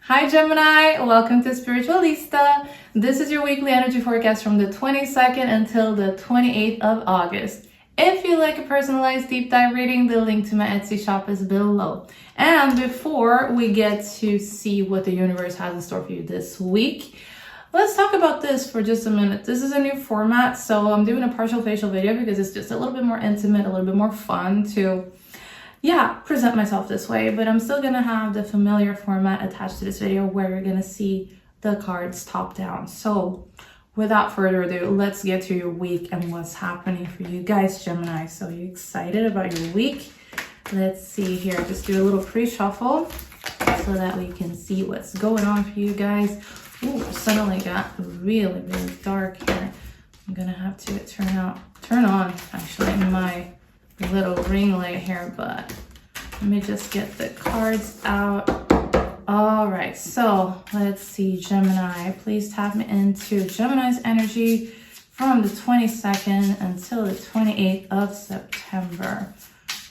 Hi Gemini, welcome to Spiritualista. This is your weekly energy forecast from the 22nd until the 28th of August. If you like a personalized deep dive reading, the link to my Etsy shop is below. And before we get to see what the universe has in store for you this week, let's talk about this for just a minute. This is a new format, so I'm doing a partial facial video because it's just a little bit more intimate, a little bit more fun to present myself this way, but I'm still gonna have the familiar format attached to this video where you're gonna see the cards top down. So without further ado, let's get to your week and what's happening for you guys, Gemini. So you excited about your week? Let's see here, just do a little pre-shuffle so that we can see what's going on for you guys. Ooh, suddenly got really dark here. I'm gonna have to turn on actually my little ring light here, but let me just get the cards out. All right, so let's see, Gemini, please tap me into Gemini's energy from the 22nd until the 28th of September.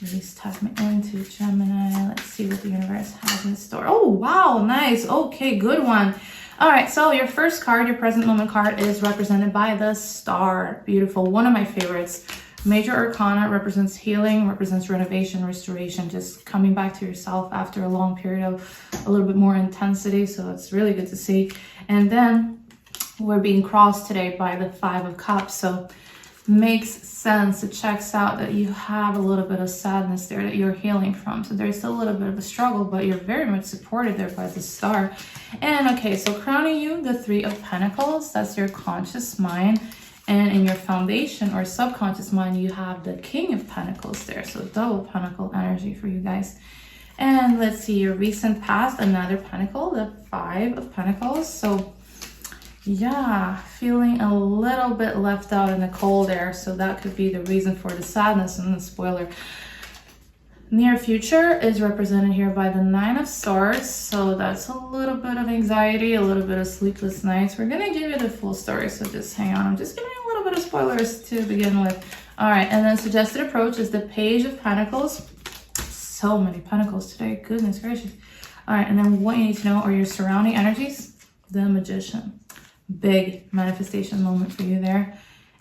Please tap me into Gemini. Let's see what the universe has in store. Oh, wow, nice. Okay, good one. All right, so your first card, your present moment card, is represented by the Star. Beautiful, one of my favorites. Major Arcana represents healing, represents renovation, restoration, just coming back to yourself after a long period of a little bit more intensity. So it's really good to see. And then we're being crossed today by the Five of Cups. So makes sense. It checks out that you have a little bit of sadness there that you're healing from. So there's still a little bit of a struggle, but you're very much supported there by the Star. And okay, so crowning you, the Three of Pentacles, that's your conscious mind. And in your foundation or subconscious mind, you have the King of Pentacles there. So double pentacle energy for you guys. And let's see your recent past, another pentacle, the Five of Pentacles. So yeah, feeling a little bit left out in the cold there. So that could be the reason for the sadness and the spoiler. Near future is represented here by the Nine of Swords. So that's a little bit of anxiety, a little bit of sleepless nights. We're going to give you the full story, so just hang on. I'm just giving you a little bit of spoilers to begin with. All right, and then suggested approach is the Page of Pentacles. So many pentacles today, goodness gracious. All right, and then what you need to know are your surrounding energies. The Magician. Big manifestation moment for you there.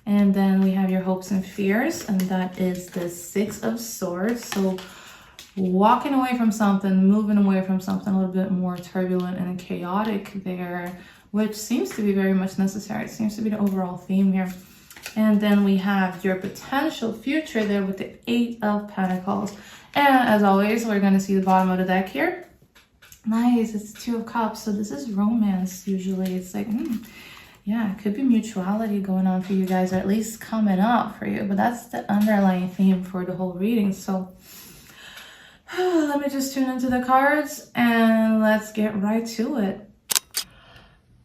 And then we have your hopes and fears, and that is the Six of Swords. So walking away from something, moving away from something a little bit more turbulent and chaotic there, which seems to be very much necessary. It seems to be the overall theme here. And then we have your potential future there with the Eight of Pentacles. And as always, we're going to see the bottom of the deck here. Nice, it's Two of Cups. So this is romance usually. It's like, yeah, it could be mutuality going on for you guys, or at least coming up for you. But that's the underlying theme for the whole reading. So let me just tune into the cards and let's get right to it.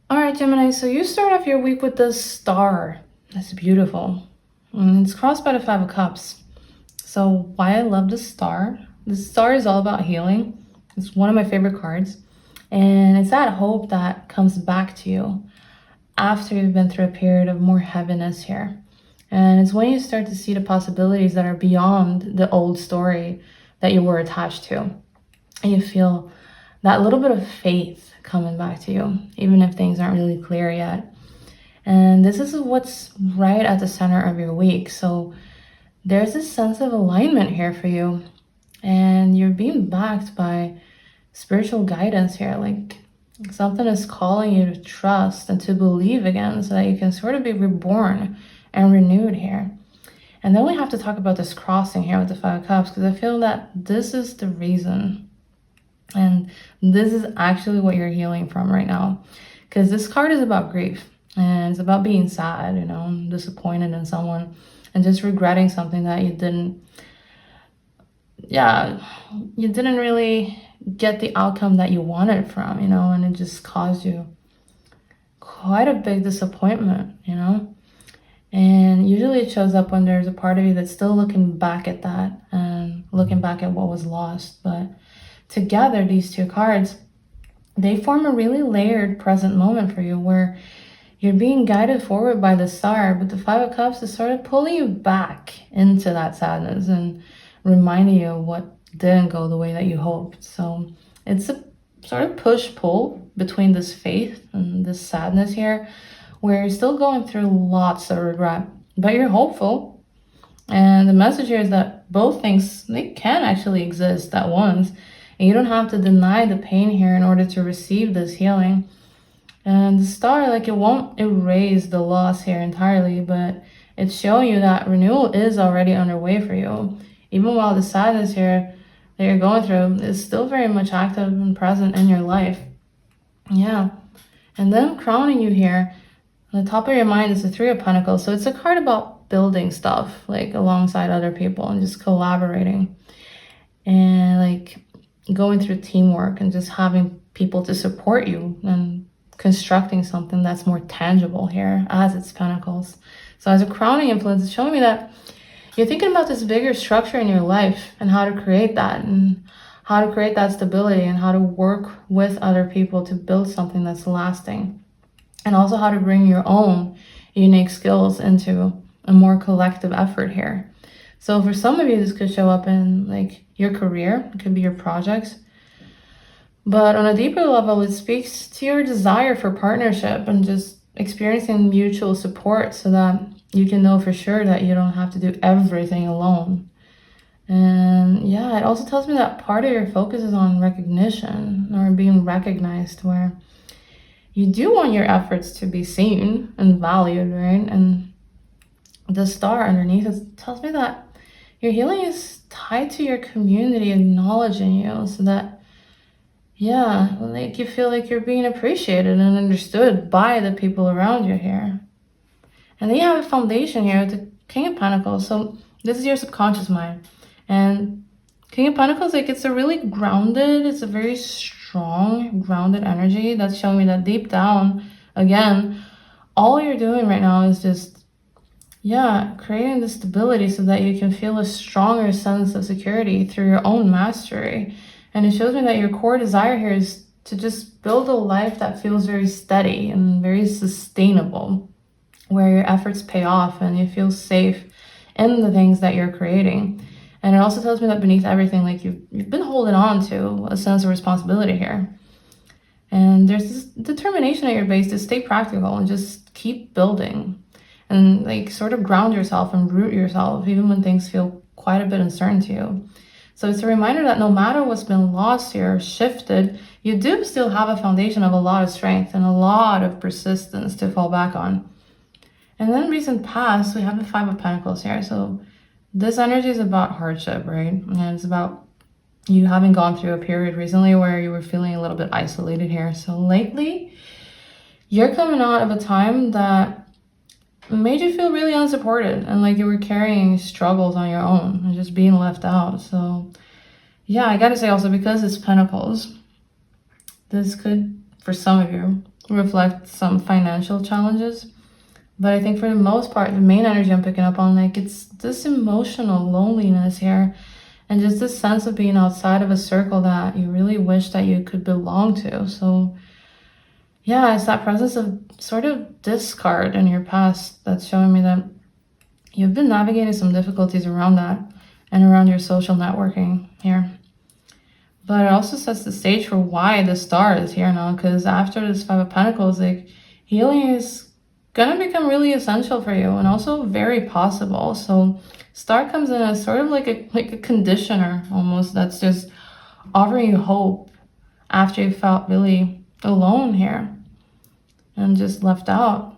All right, Gemini, so you start off your week with the Star. That's beautiful. And it's crossed by the Five of Cups. So why I love the Star is all about healing. It's one of my favorite cards. And it's that hope that comes back to you after you've been through a period of more heaviness here. And it's when you start to see the possibilities that are beyond the old story that you were attached to. And you feel that little bit of faith coming back to you, even if things aren't really clear yet. And this is what's right at the center of your week. So there's this sense of alignment here for you. And you're being backed by spiritual guidance here. Like something is calling you to trust and to believe again so that you can sort of be reborn and renewed here. And then we have to talk about this crossing here with the Five of Cups, because I feel that this is the reason. And this is actually what you're healing from right now. Because this card is about grief. And it's about being sad, you know, disappointed in someone. And just regretting something that you didn't really get the outcome that you wanted from, you know, and it just caused you quite a big disappointment, you know. And usually it shows up when there's a part of you that's still looking back at that and looking back at what was lost. But together, these two cards, they form a really layered present moment for you where you're being guided forward by the Star, but the Five of Cups is sort of pulling you back into that sadness and reminding you of what didn't go the way that you hoped. So it's a sort of push-pull between this faith and this sadness here, where you're still going through lots of regret, but you're hopeful. And the message here is that both things, they can actually exist at once. And you don't have to deny the pain here in order to receive this healing. And the star, like, it won't erase the loss here entirely, but it's showing you that renewal is already underway for you. Even while the sadness here that you're going through is still very much active and present in your life. Yeah. And then crowning you here, on the top of your mind is the Three of Pentacles. So it's a card about building stuff, like alongside other people and just collaborating. And like going through teamwork and just having people to support you and constructing something that's more tangible here as it's Pentacles. So as a crowning influence, it's showing me that you're thinking about this bigger structure in your life and how to create that and how to create that stability and how to work with other people to build something that's lasting. And also how to bring your own unique skills into a more collective effort here. So for some of you, this could show up in like your career. It could be your projects. But on a deeper level, it speaks to your desire for partnership and just experiencing mutual support so that you can know for sure that you don't have to do everything alone. And yeah, it also tells me that part of your focus is on recognition or being recognized, where you do want your efforts to be seen and valued, right? And the star underneath it tells me that your healing is tied to your community acknowledging you so that, yeah, like you feel like you're being appreciated and understood by the people around you here. And then you have a foundation here with the King of Pentacles. So this is your subconscious mind. And King of Pentacles, like it's a really grounded, it's a very strong, grounded energy that's showing me that deep down, again, all you're doing right now is just, yeah, creating the stability so that you can feel a stronger sense of security through your own mastery. And it shows me that your core desire here is to just build a life that feels very steady and very sustainable, where your efforts pay off and you feel safe in the things that you're creating. And it also tells me that beneath everything, like you've been holding on to a sense of responsibility here. And there's this determination at your base to stay practical and just keep building and like sort of ground yourself and root yourself even when things feel quite a bit uncertain to you. So it's a reminder that no matter what's been lost here or shifted, you do still have a foundation of a lot of strength and a lot of persistence to fall back on. And then recent past, we have the Five of Pentacles here. So this energy is about hardship, right? And it's about you having gone through a period recently where you were feeling a little bit isolated here. So lately, you're coming out of a time that made you feel really unsupported and like you were carrying struggles on your own and just being left out. So yeah, I gotta say also, because it's Pentacles, this could, for some of you, reflect some financial challenges. But I think for the most part, the main energy I'm picking up on, like it's this emotional loneliness here and just this sense of being outside of a circle that you really wish that you could belong to. So yeah, it's that presence of sort of discard in your past that's showing me that you've been navigating some difficulties around that and around your social networking here. But it also sets the stage for why the star is here now, because after this Five of Pentacles, like healing is gonna become really essential for you and also very possible. So star comes in as sort of like a conditioner almost, that's just offering you hope after you felt really alone here and just left out.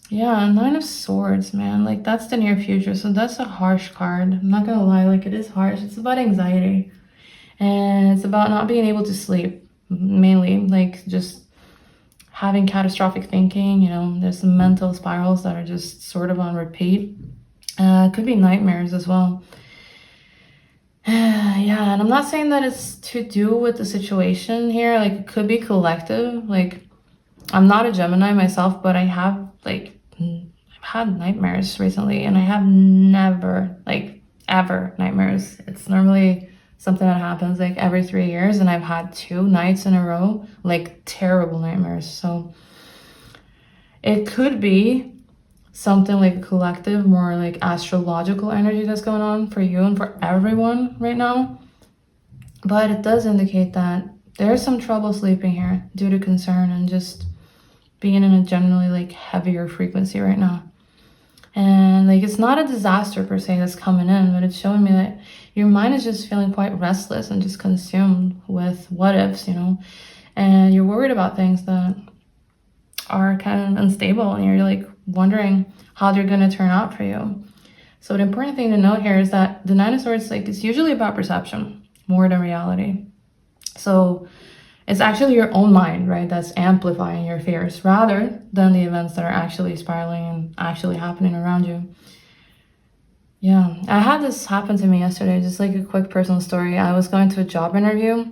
Yeah, Nine of Swords, man, like that's the near future. So that's a harsh card. I'm not gonna lie, like it is harsh. It's about anxiety and it's about not being able to sleep, mainly, like just having catastrophic thinking. You know, there's some mental spirals that are just sort of on repeat. It could be nightmares as well. Yeah, and I'm not saying that it's to do with the situation here. Like it could be collective. Like I'm not a Gemini myself, but I have like I've had nightmares recently, and I have never like ever nightmares. It's normally something that happens like every 3 years, and I've had 2 nights in a row like terrible nightmares. So it could be something like a collective, more like astrological energy that's going on for you and for everyone right now. But it does indicate that there's some trouble sleeping here due to concern and just being in a generally like heavier frequency right now. And like it's not a disaster per se that's coming in, but it's showing me that your mind is just feeling quite restless and just consumed with what ifs, you know, and you're worried about things that are kind of unstable, and you're like wondering how they're going to turn out for you. So the important thing to note here is that the Nine of Swords, like, it's usually about perception more than reality. So it's actually your own mind, right, that's amplifying your fears rather than the events that are actually spiraling and actually happening around you. Yeah, I had this happen to me yesterday, just like a quick personal story. I was going to a job interview.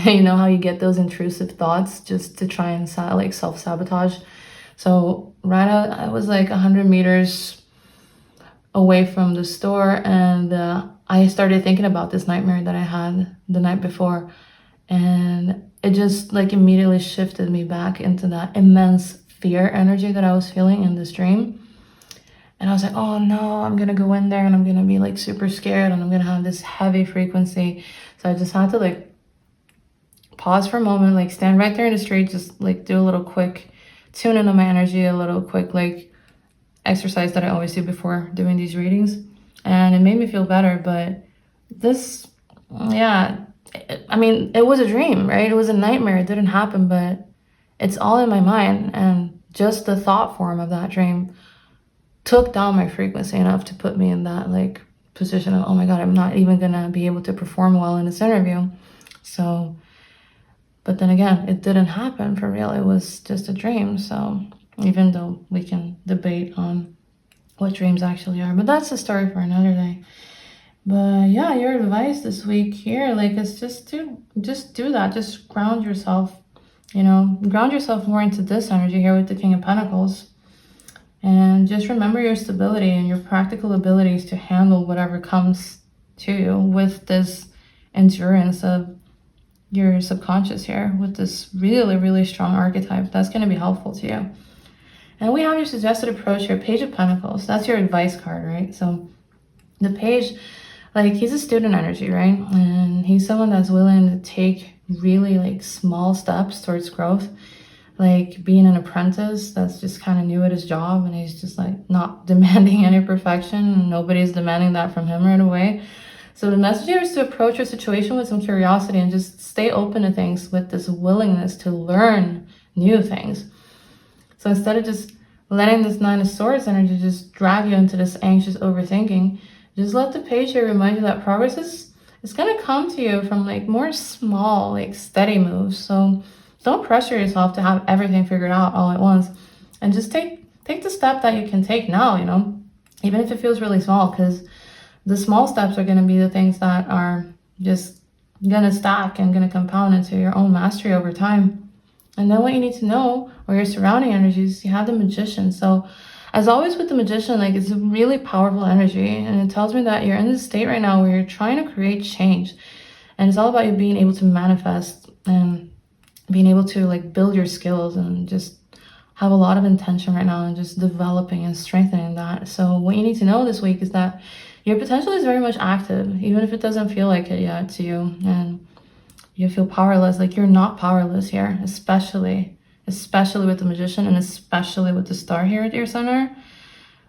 You know how you get those intrusive thoughts just to try and like self-sabotage. So right out, I was like 100 meters away from the store, and I started thinking about this nightmare that I had the night before, and it just like immediately shifted me back into that immense fear energy that I was feeling in this dream. And I was like, oh no, I'm gonna go in there and I'm gonna be like super scared and I'm gonna have this heavy frequency. So I just had to like pause for a moment, like stand right there in the street, just like do a little quick tune into my energy, a little quick like exercise that I always do before doing these readings. And it made me feel better. But this, yeah, I mean, it was a dream, right? It was a nightmare. It didn't happen, but it's all in my mind. And just the thought form of that dream took down my frequency enough to put me in that like position of, oh my God, I'm not even gonna be able to perform well in this interview. So, but then again, it didn't happen for real. It was just a dream. So even though we can debate on what dreams actually are, but that's a story for another day. But yeah, your advice this week here, like, it's just do that. Just ground yourself, you know, ground yourself more into this energy here with the King of Pentacles. And just remember your stability and your practical abilities to handle whatever comes to you with this endurance of your subconscious here, with this really, really strong archetype. That's going to be helpful to you. And we have your suggested approach here, Page of Pentacles. That's your advice card, right? So the page, like, he's a student energy, right? And he's someone that's willing to take really like small steps towards growth, like being an apprentice that's just kind of new at his job, and he's just like not demanding any perfection. Nobody's demanding that from him right away. So the message here is to approach your situation with some curiosity and just stay open to things with this willingness to learn new things. So instead of just letting this Nine of Swords energy just drag you into this anxious overthinking, just let the page here remind you that progress is going to come to you from like more small, like steady moves. So don't pressure yourself to have everything figured out all at once, and just take the step that you can take now, you know, even if it feels really small, because the small steps are going to be the things that are just going to stack and going to compound into your own mastery over time. And then what you need to know are your surrounding energies. You have the Magician. So as always with the Magician, like, it's a really powerful energy, and it tells me that you're in this state right now where you're trying to create change, and it's all about you being able to manifest and being able to like build your skills and just have a lot of intention right now and just developing and strengthening that. So what you need to know this week is that your potential is very much active, even if it doesn't feel like it yet to you, and you feel powerless. Like, you're not powerless here, especially with the Magician, and especially with the Star here at your center.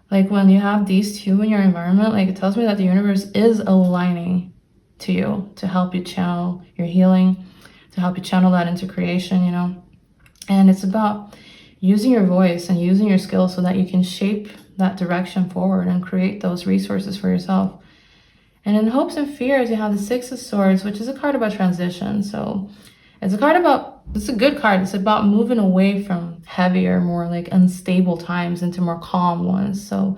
Like, when you have these two in your environment, like, it tells me that the universe is aligning to you to help you channel your healing, to help you channel that into creation, you know. And it's about using your voice and using your skills so that you can shape that direction forward and create those resources for yourself. And in hopes and fears, you have the Six of Swords, which is a card about transition. So it's a good card. It's about moving away from heavier, more like unstable times into more calm ones. So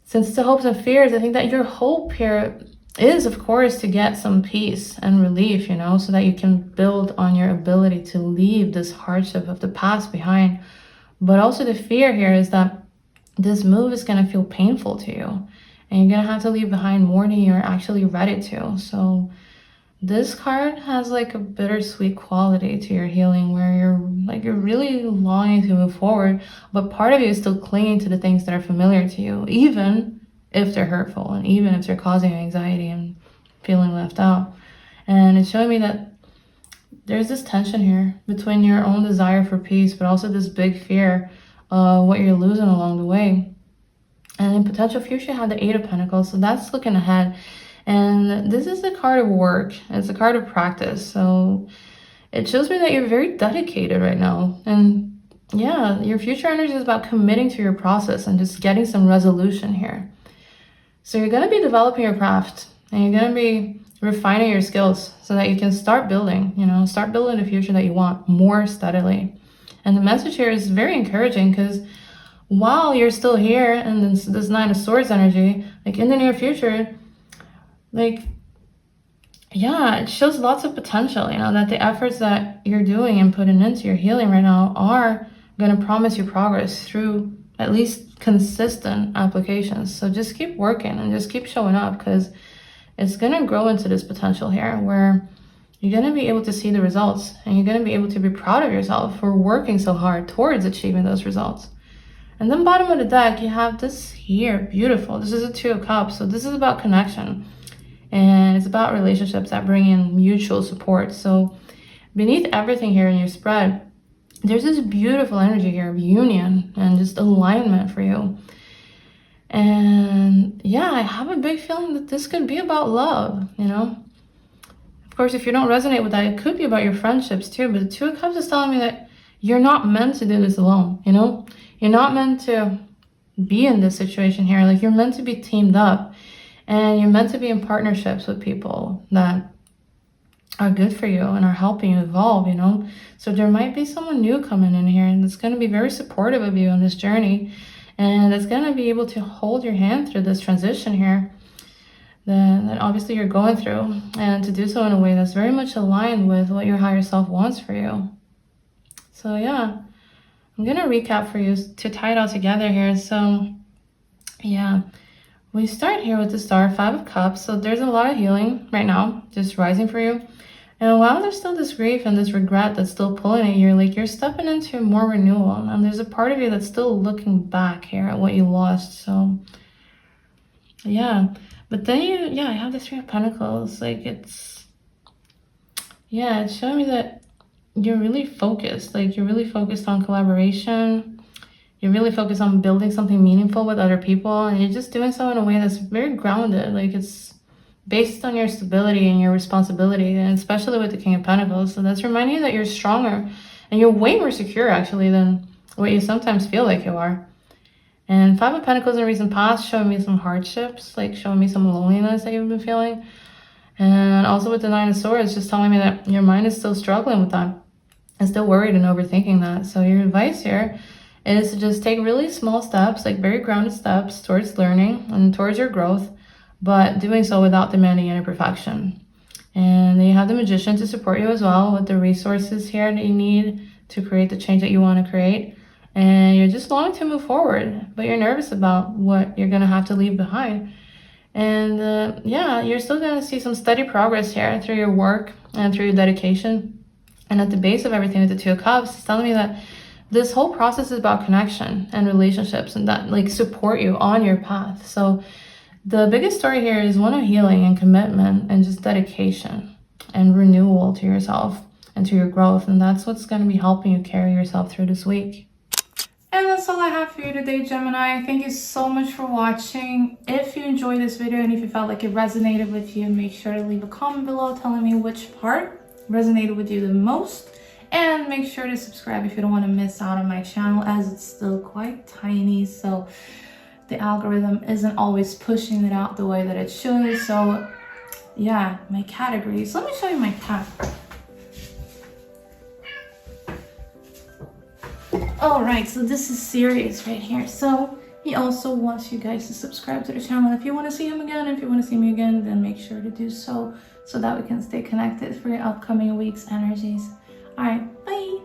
since it's the hopes and fears, I think that your hope here is, of course, to get some peace and relief, you know, so that you can build on your ability to leave this hardship of the past behind. But also the fear here is that this move is going to feel painful to you, and you're going to have to leave behind more than you're actually ready to. So this card has like a bittersweet quality to your healing, where you're really longing to move forward, but part of you is still clinging to the things that are familiar to you, even if they're hurtful and even if they're causing anxiety and feeling left out. And it's showing me that there's this tension here between your own desire for peace, but also this big fear of what you're losing along the way. And in potential future, you have the Eight of Pentacles. So that's looking ahead. And this is the card of work. It's a card of practice. So it shows me that you're very dedicated right now. And yeah, your future energy is about committing to your process and just getting some resolution here. So you're going to be developing your craft, and you're going to be refining your skills so that you can start building, start building the future that you want more steadily. And the message here is very encouraging, because while you're still here and this Nine of Swords energy, like in the near future, like, yeah, it shows lots of potential, that the efforts that you're doing and putting into your healing right now are going to promise you progress through at least consistent applications. So just keep working and just keep showing up, because it's going to grow into this potential here where you're going to be able to see the results, and you're going to be able to be proud of yourself for working so hard towards achieving those results. And then bottom of the deck, you have this here, beautiful. This is a Two of Cups. So this is about connection, and it's about relationships that bring in mutual support. So beneath everything here in your spread, there's this beautiful energy here of union and just alignment for you. And yeah, I have a big feeling that this could be about love, Of course, if you don't resonate with that, it could be about your friendships too. But the Two of Cups is telling me that you're not meant to do this alone, You're not meant to be in this situation here. Like, you're meant to be teamed up, and you're meant to be in partnerships with people that are good for you and are helping you evolve, So there might be someone new coming in here, and that's going to be very supportive of you on this journey, and that's going to be able to hold your hand through this transition here that obviously you're going through, and to do so in a way that's very much aligned with what your higher self wants for you. So yeah, I'm going to recap for you to tie it all together here. So yeah, we start here with the Star, Five of Cups. So there's a lot of healing right now, just rising for you. And while there's still this grief and this regret that's still pulling at you, like, you're stepping into more renewal. And there's a part of you that's still looking back here at what you lost. So yeah, but then I have the Three of Pentacles. Like, it's showing me that you're really focused. Like, you're really focused on collaboration. You're really focused on building something meaningful with other people. And you're just doing so in a way that's very grounded. Like, it's based on your stability and your responsibility, and especially with the King of Pentacles. So that's reminding you that you're stronger and you're way more secure, actually, than what you sometimes feel like you are. And Five of Pentacles in recent past showing me some hardships, like showing me some loneliness that you've been feeling. And also with the Nine of Swords, just telling me that your mind is still struggling with that and still worried and overthinking that. So your advice here is to just take really small steps, like very grounded steps towards learning and towards your growth, but doing so without demanding any perfection. And then you have the Magician to support you as well with the resources here that you need to create the change that you want to create. And you're just longing to move forward, but you're nervous about what you're going to have to leave behind. And you're still going to see some steady progress here through your work and through your dedication. And at the base of everything with the Two of Cups, it's telling me that this whole process is about connection and relationships, and that like support you on your path. So the biggest story here is one of healing and commitment and just dedication and renewal to yourself and to your growth. And that's what's going to be helping you carry yourself through this week. And that's all I have for you today, Gemini. Thank you so much for watching. If you enjoyed this video and if you felt like it resonated with you, make sure to leave a comment below telling me which part resonated with you the most. And make sure to subscribe if you don't want to miss out on my channel, as it's still quite tiny. So the algorithm isn't always pushing it out the way that it should. So yeah, my categories. Let me show you my cat. All right, so this is Sirius right here. So he also wants you guys to subscribe to the channel. If you want to see him again, if you want to see me again, then make sure to do so that we can stay connected for your upcoming week's energies. All right, bye.